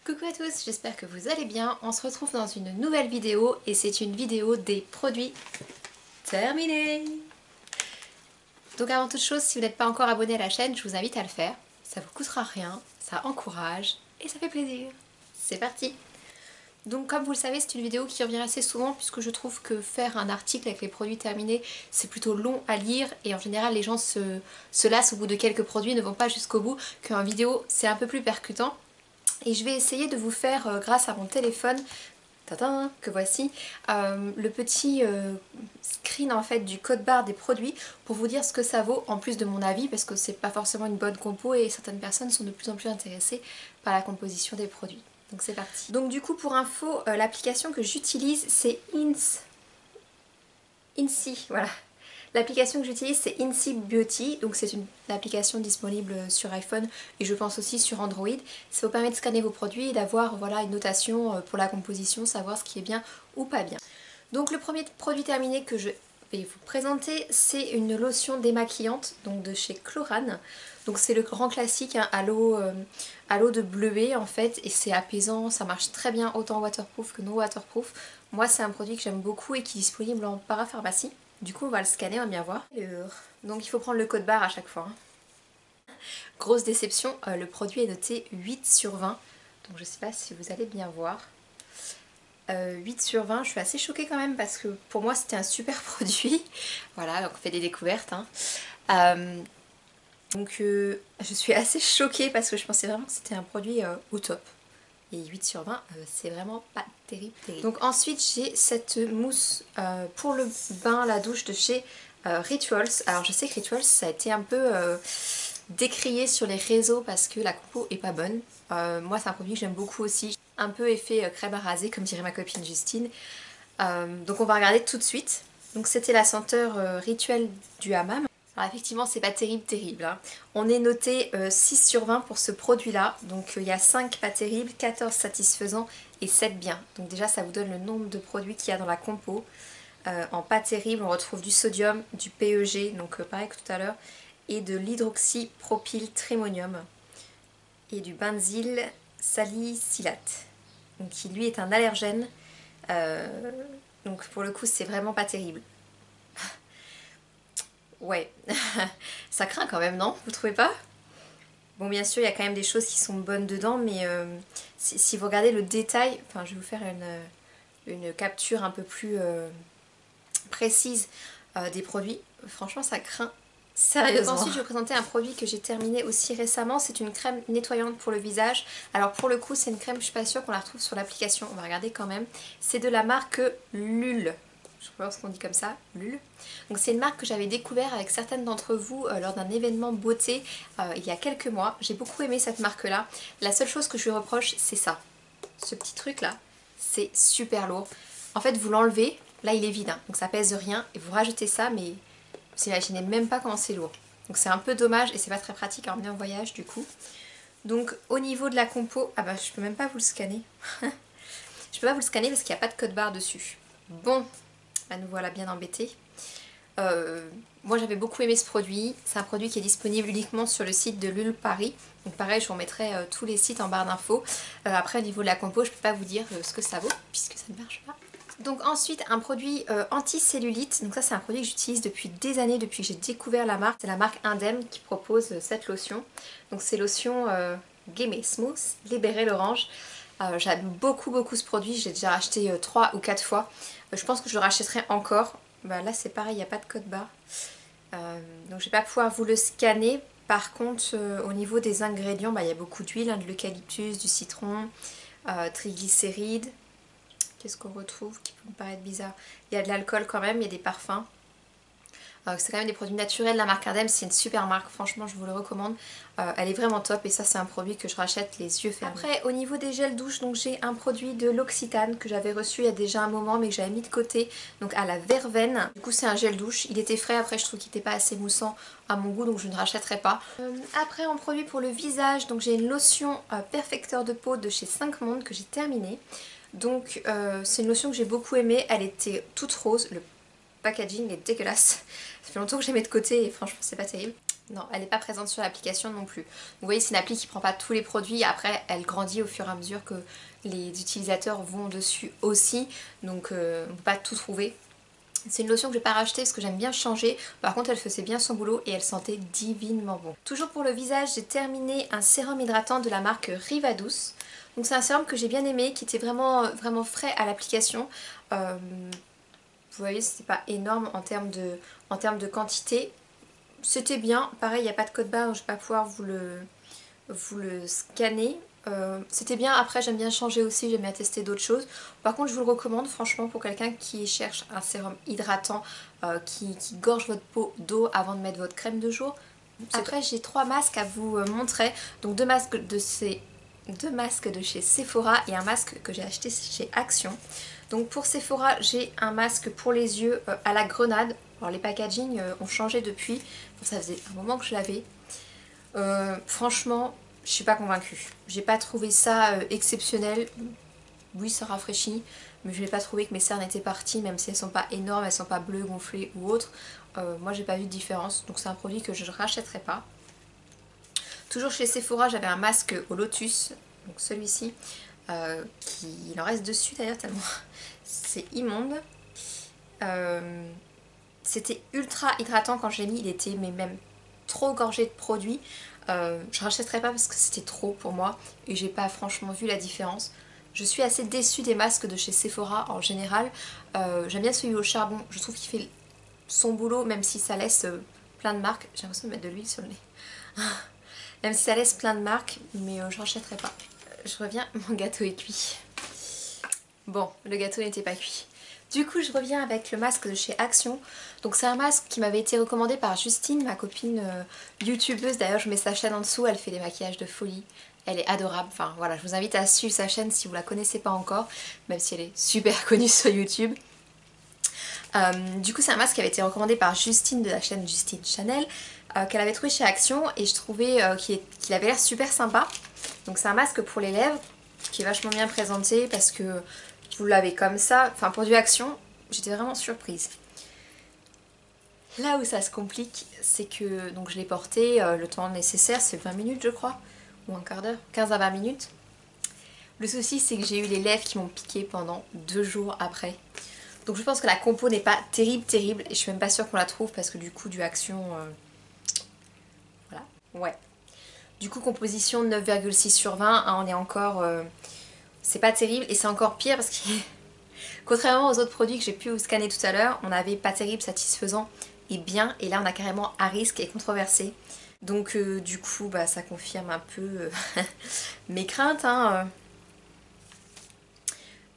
Coucou à tous, j'espère que vous allez bien. On se retrouve dans une nouvelle vidéo et c'est une vidéo des produits terminés. Donc avant toute chose, si vous n'êtes pas encore abonné à la chaîne, je vous invite à le faire. Ça vous coûtera rien, ça encourage et ça fait plaisir. C'est parti! Donc comme vous le savez, c'est une vidéo qui revient assez souvent puisque je trouve que faire un article avec les produits terminés, c'est plutôt long à lire et en général les gens se lassent au bout de quelques produits, ne vont pas jusqu'au bout, qu'en vidéo c'est un peu plus percutant. Et je vais essayer de vous faire, grâce à mon téléphone, tadam, que voici, le petit screen en fait du code barre des produits pour vous dire ce que ça vaut en plus de mon avis parce que c'est pas forcément une bonne compo et certaines personnes sont de plus en plus intéressées par la composition des produits. Donc c'est parti. Donc du coup pour info, l'application que j'utilise c'est INSEE, voilà. L'application que j'utilise c'est INSEE Beauty, donc c'est une application disponible sur iPhone et je pense aussi sur Android. Ça vous permet de scanner vos produits et d'avoir voilà, une notation pour la composition, savoir ce qui est bien ou pas bien. Donc le premier produit terminé que je vais vous présenter, c'est une lotion démaquillante donc de chez Chlorane. Donc c'est le grand classique hein, à l'eau de bleuet en fait et c'est apaisant, ça marche très bien autant waterproof que non waterproof. Moi c'est un produit que j'aime beaucoup et qui est disponible en parapharmacie. Du coup on va le scanner, on va bien voir. Donc il faut prendre le code barre à chaque fois. Grosse déception, le produit est noté 8 sur 20. Donc je sais pas si vous allez bien voir. 8 sur 20, je suis assez choquée quand même parce que pour moi c'était un super produit. Voilà, donc on fait des découvertes. Hein. Je suis assez choquée parce que je pensais vraiment que c'était un produit au top. Et 8 sur 20, c'est vraiment pas terrible, terrible. Donc ensuite j'ai cette mousse pour le bain, la douche de chez Rituals. Alors je sais que Rituals ça a été un peu décrié sur les réseaux parce que la compo est pas bonne. Moi c'est un produit que j'aime beaucoup aussi. Un peu effet crème à raser comme dirait ma copine Justine. Donc on va regarder tout de suite. Donc c'était la senteur rituelle du hammam. Alors effectivement c'est pas terrible hein. On est noté 6 sur 20 pour ce produit là, donc il y a 5 pas terribles, 14 satisfaisants et 7 bien. Donc déjà ça vous donne le nombre de produits qu'il y a dans la compo. En pas terrible on retrouve du sodium, du PEG, donc pareil que tout à l'heure, et de l'hydroxypropyltrimonium et du benzyl salicylate, donc qui lui est un allergène, donc pour le coup c'est vraiment pas terrible. Ouais, ça craint quand même, non? Vous trouvez pas? Bon, bien sûr, il y a quand même des choses qui sont bonnes dedans, mais si vous regardez le détail, enfin, je vais vous faire une capture un peu plus précise des produits. Franchement, ça craint sérieusement. Ensuite, je vais vous présenter un produit que j'ai terminé aussi récemment. C'est une crème nettoyante pour le visage. Alors, pour le coup, c'est une crème, je suis pas sûre qu'on la retrouve sur l'application. On va regarder quand même. C'est de la marque Lul. Je pense qu'on dit comme ça, Lul. Donc c'est une marque que j'avais découvert avec certaines d'entre vous lors d'un événement beauté il y a quelques mois. J'ai beaucoup aimé cette marque là. La seule chose que je lui reproche c'est ça. Ce petit truc là, c'est super lourd. En fait vous l'enlevez, là il est vide, hein, donc ça pèse rien. Et vous rajoutez ça mais vous imaginez même pas comment c'est lourd. Donc c'est un peu dommage et c'est pas très pratique à emmener en voyage du coup. Donc au niveau de la compo, ah bah je peux même pas vous le scanner. Je peux pas vous le scanner parce qu'il n'y a pas de code barre dessus. Bon, là nous voilà bien embêtés. Moi j'avais beaucoup aimé ce produit, c'est un produit qui est disponible uniquement sur le site de Lul Paris, donc pareil je vous remettrai tous les sites en barre d'infos. Après au niveau de la compo je peux pas vous dire ce que ça vaut puisque ça ne marche pas. Donc ensuite un produit anti-cellulite, donc ça c'est un produit que j'utilise depuis des années, depuis que j'ai découvert la marque, c'est la marque Indem qui propose cette lotion. Donc c'est lotion Game Smooth, Libéré l'orange. J'aime beaucoup ce produit, j'ai déjà acheté 3 ou 4 fois, je pense que je le rachèterai encore. Bah là c'est pareil, il n'y a pas de code barre. Donc je vais pas pouvoir vous le scanner. Par contre au niveau des ingrédients, bah, il y a beaucoup d'huile, hein, de l'eucalyptus, du citron, triglycérides. Qu'est-ce qu'on retrouve qui peut me paraître bizarre? Il y a de l'alcool quand même, il y a des parfums. C'est quand même des produits naturels, la marque Indem c'est une super marque, franchement je vous le recommande, elle est vraiment top et ça c'est un produit que je rachète les yeux fermés. Après au niveau des gels douche, donc j'ai un produit de l'Occitane que j'avais reçu il y a déjà un moment mais que j'avais mis de côté, donc à la verveine. Du coup c'est un gel douche, il était frais, après je trouve qu'il n'était pas assez moussant à mon goût donc je ne rachèterai pas. Après en produit pour le visage, donc j'ai une lotion perfecteur de peau de chez 5 Mondes que j'ai terminée. Donc c'est une lotion que j'ai beaucoup aimée, elle était toute rose, le packaging est dégueulasse. Ça fait longtemps que je les mets de côté et franchement c'est pas terrible. Non, elle n'est pas présente sur l'application non plus. Vous voyez, c'est une appli qui ne prend pas tous les produits. Après, elle grandit au fur et à mesure que les utilisateurs vont dessus aussi. Donc, on ne peut pas tout trouver. C'est une lotion que je n'ai pas rachetée parce que j'aime bien changer. Par contre, elle faisait bien son boulot et elle sentait divinement bon. Toujours pour le visage, j'ai terminé un sérum hydratant de la marque Rivadouce. Donc c'est un sérum que j'ai bien aimé, qui était vraiment frais à l'application. Vous voyez, c'était pas énorme en termes de quantité. C'était bien. Pareil, il n'y a pas de code barre, donc je ne vais pas pouvoir vous le scanner. C'était bien. Après, j'aime bien changer aussi, j'aime bien tester d'autres choses. Par contre, je vous le recommande franchement pour quelqu'un qui cherche un sérum hydratant qui gorge votre peau d'eau avant de mettre votre crème de jour. Après, j'ai 3 masques à vous montrer. Donc deux masques de chez Sephora et un masque que j'ai acheté chez Action. Donc pour Sephora, j'ai un masque pour les yeux à la grenade. Alors les packaging ont changé depuis. Bon, ça faisait un moment que je l'avais. Franchement, je suis pas convaincue. J'ai pas trouvé ça exceptionnel. Oui, ça rafraîchit, mais je n'ai pas trouvé que mes cernes étaient parties, même si elles sont pas énormes, elles sont pas bleues, gonflées ou autres. Moi, j'ai pas vu de différence, donc c'est un produit que je ne rachèterai pas. Toujours chez Sephora, j'avais un masque au lotus, donc celui-ci, il en reste dessus d'ailleurs tellement c'est immonde. C'était ultra hydratant quand je l'ai mis, il était mais même trop gorgé de produits. Je rachèterai pas parce que c'était trop pour moi et j'ai pas franchement vu la différence. Je suis assez déçue des masques de chez Sephora en général. J'aime bien celui au charbon, je trouve qu'il fait son boulot même si ça laisse plein de marques. J'ai l'impression de mettre de l'huile sur le nez. Même si ça laisse plein de marques, mais je rachèterai pas. Je reviens, mon gâteau est cuit. Bon, le gâteau n'était pas cuit. Du coup, je reviens avec le masque de chez Action. Donc c'est un masque qui m'avait été recommandé par Justine, ma copine youtubeuse. D'ailleurs, je mets sa chaîne en dessous, elle fait des maquillages de folie. Elle est adorable. Enfin voilà, je vous invite à suivre sa chaîne si vous la connaissez pas encore, même si elle est super connue sur YouTube. Du coup, c'est un masque qui avait été recommandé par Justine de la chaîne Justine Chanel, qu'elle avait trouvé chez Action et je trouvais qu'il avait l'air super sympa. Donc c'est un masque pour les lèvres qui est vachement bien présenté parce que vous l'avez comme ça. Enfin, pour du Action, j'étais vraiment surprise. Là où ça se complique, c'est que donc je l'ai porté le temps nécessaire, c'est 20 minutes je crois, ou un quart d'heure, 15 à 20 minutes. Le souci, c'est que j'ai eu les lèvres qui m'ont piqué pendant 2 jours après. Donc je pense que la compo n'est pas terrible et je suis même pas sûre qu'on la trouve parce que du coup du Action... voilà, ouais. Du coup composition 9,6 sur 20, hein, on est encore... c'est pas terrible et c'est encore pire parce que contrairement aux autres produits que j'ai pu vous scanner tout à l'heure, on avait pas terrible, satisfaisant et bien, et là on a carrément à risque et controversé. Donc du coup bah, ça confirme un peu mes craintes. Hein.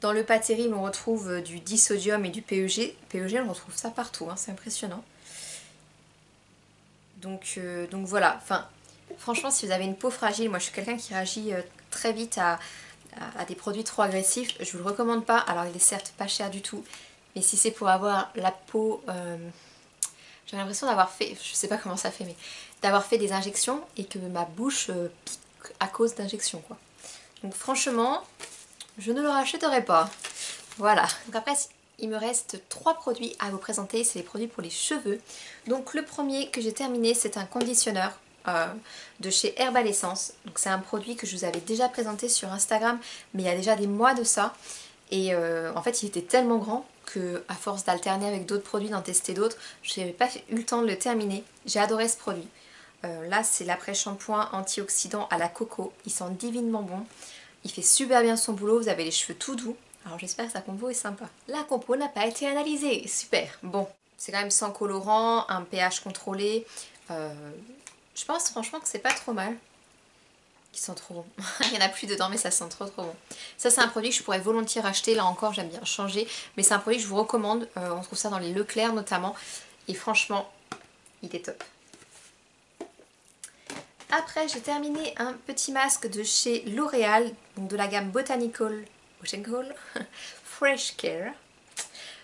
Dans le pas terrible on retrouve du disodium et du PEG. PEG on retrouve ça partout, hein, c'est impressionnant. Donc voilà, enfin franchement si vous avez une peau fragile, moi je suis quelqu'un qui réagit très vite à des produits trop agressifs, je vous le recommande pas. Alors il est certes pas cher du tout, mais si c'est pour avoir la peau, j'ai l'impression d'avoir fait, je sais pas comment ça fait, mais d'avoir fait des injections et que ma bouche pique à cause d'injections quoi. Donc franchement, je ne le rachèterai pas. Voilà. Donc après, il me reste 3 produits à vous présenter, c'est les produits pour les cheveux. Donc le premier que j'ai terminé, c'est un conditionneur de chez Herbal Essence. Donc c'est un produit que je vous avais déjà présenté sur Instagram, mais il y a déjà des mois de ça. Et en fait, il était tellement grand que à force d'alterner avec d'autres produits, d'en tester d'autres, je n'avais pas eu le temps de le terminer. J'ai adoré ce produit. Là, c'est l'après-shampoing antioxydant à la coco. Il sent divinement bon. Il fait super bien son boulot. Vous avez les cheveux tout doux. Alors j'espère que sa compo est sympa. La compo n'a pas été analysée. Super. Bon, c'est quand même sans colorant, un pH contrôlé. Je pense franchement que c'est pas trop mal. Ils sont trop bons. Il n'y en a plus dedans mais ça sent trop bon. Ça c'est un produit que je pourrais volontiers racheter. Là encore j'aime bien changer. Mais c'est un produit que je vous recommande. On trouve ça dans les Leclerc notamment. Et franchement, il est top. Après j'ai terminé un petit masque de chez L'Oréal. Donc de la gamme Botanical Fresh Care.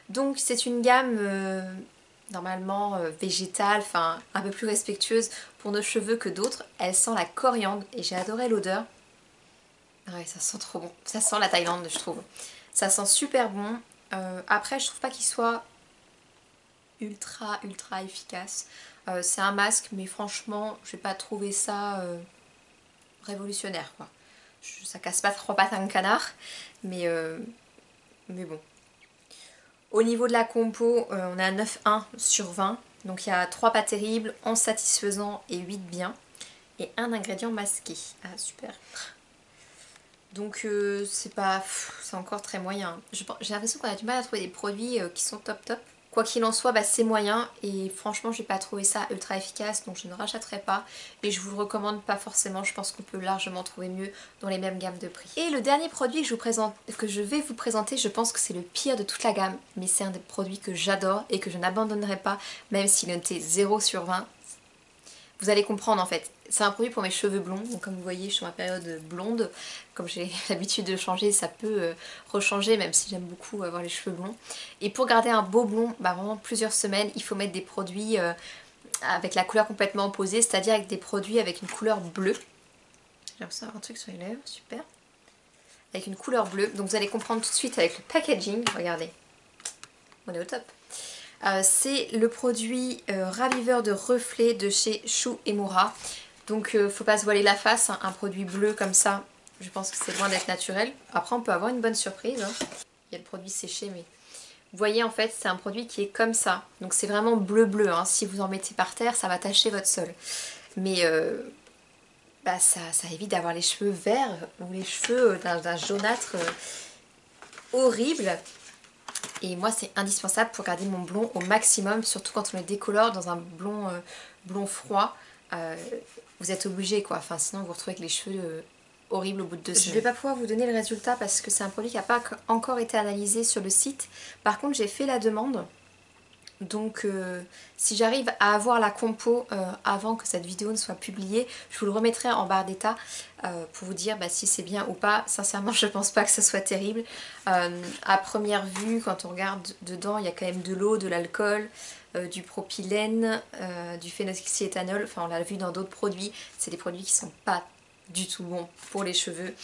Donc c'est une gamme normalement végétale, enfin un peu plus respectueuse pour nos cheveux que d'autres. Elle sent la coriandre et j'ai adoré l'odeur. Ah ouais, ça sent trop bon. Ça sent la Thaïlande je trouve. Ça sent super bon. Après je trouve pas qu'il soit ultra efficace. C'est un masque, mais franchement, je n'ai pas trouvé ça révolutionnaire, quoi. Ça casse pas trois pattes à un canard, mais bon. Au niveau de la compo, on est à 9,1 sur 20. Donc il y a 3 pas terribles, 11 satisfaisants et 8 bien. Et un ingrédient masqué. Ah super. Donc c'est encore très moyen. J'ai l'impression qu'on a du mal à trouver des produits qui sont top top. Quoi qu'il en soit, bah, c'est moyen et franchement j'ai pas trouvé ça ultra efficace, donc je ne rachèterai pas et je vous le recommande pas forcément. Je pense qu'on peut largement trouver mieux dans les mêmes gammes de prix. Et le dernier produit que je vais vous présenter, je pense que c'est le pire de toute la gamme, mais c'est un des produits que j'adore et que je n'abandonnerai pas, même s'il est noté 0 sur 20. Vous allez comprendre en fait. C'est un produit pour mes cheveux blonds, donc comme vous voyez je suis sur ma période blonde, comme j'ai l'habitude de changer, ça peut rechanger même si j'aime beaucoup avoir les cheveux blonds. Et pour garder un beau blond, bah vraiment plusieurs semaines, il faut mettre des produits avec la couleur complètement opposée, c'est-à-dire avec des produits avec une couleur bleue. J'ai l'impression d'avoir un truc sur les lèvres, super. Avec une couleur bleue, donc vous allez comprendre tout de suite avec le packaging, regardez, on est au top. C'est le produit raviveur de reflets de chez Shu Uemura. Donc faut pas se voiler la face, hein. Un produit bleu comme ça, je pense que c'est loin d'être naturel. Après on peut avoir une bonne surprise, hein. Il y a le produit séché, mais vous voyez en fait c'est un produit qui est comme ça. Donc c'est vraiment bleu bleu, hein. Si vous en mettez par terre ça va tacher votre sol. Mais bah, ça évite d'avoir les cheveux verts ou les cheveux d'un jaunâtre horrible. Et moi c'est indispensable pour garder mon blond au maximum, surtout quand on le décolore dans un blond froid. Vous êtes obligé quoi, enfin sinon vous vous retrouvez avec les cheveux horribles au bout de 2 semaines. Je vais pas pouvoir vous donner le résultat parce que c'est un produit qui n'a pas encore été analysé sur le site. Par contre j'ai fait la demande. Donc si j'arrive à avoir la compo avant que cette vidéo ne soit publiée, je vous le remettrai en barre d'état pour vous dire bah, si c'est bien ou pas. Sincèrement je pense pas que ce soit terrible. À première vue quand on regarde dedans il y a quand même de l'eau, de l'alcool, du propylène, du phénoxyéthanol, enfin on l'a vu dans d'autres produits, c'est des produits qui sont pas du tout bons pour les cheveux.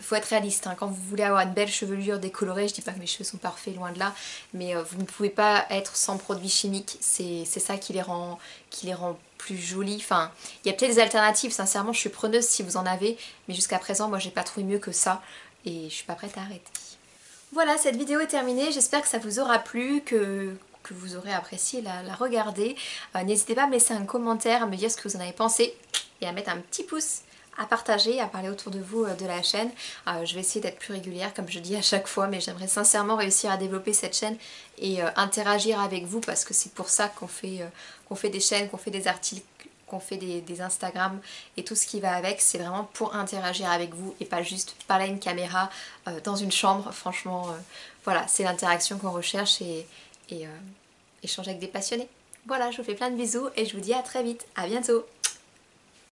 Faut être réaliste, hein. Quand vous voulez avoir une belle chevelure décolorée, je dis pas que mes cheveux sont parfaits, loin de là, mais vous ne pouvez pas être sans produits chimiques, c'est ça qui les rend plus jolis. Enfin, il y a peut-être des alternatives, sincèrement je suis preneuse si vous en avez, mais jusqu'à présent moi j'ai pas trouvé mieux que ça et je suis pas prête à arrêter. Voilà, cette vidéo est terminée, j'espère que ça vous aura plu, que vous aurez apprécié la regarder. N'hésitez pas à me laisser un commentaire, à me dire ce que vous en avez pensé et à mettre un petit pouce, à partager, à parler autour de vous de la chaîne. Je vais essayer d'être plus régulière comme je dis à chaque fois, mais j'aimerais sincèrement réussir à développer cette chaîne et interagir avec vous parce que c'est pour ça qu'on fait des chaînes, qu'on fait des articles, qu'on fait des Instagram et tout ce qui va avec. C'est vraiment pour interagir avec vous et pas juste parler à une caméra dans une chambre. Franchement, voilà, c'est l'interaction qu'on recherche et échanger avec des passionnés. Voilà, je vous fais plein de bisous et je vous dis à très vite. À bientôt.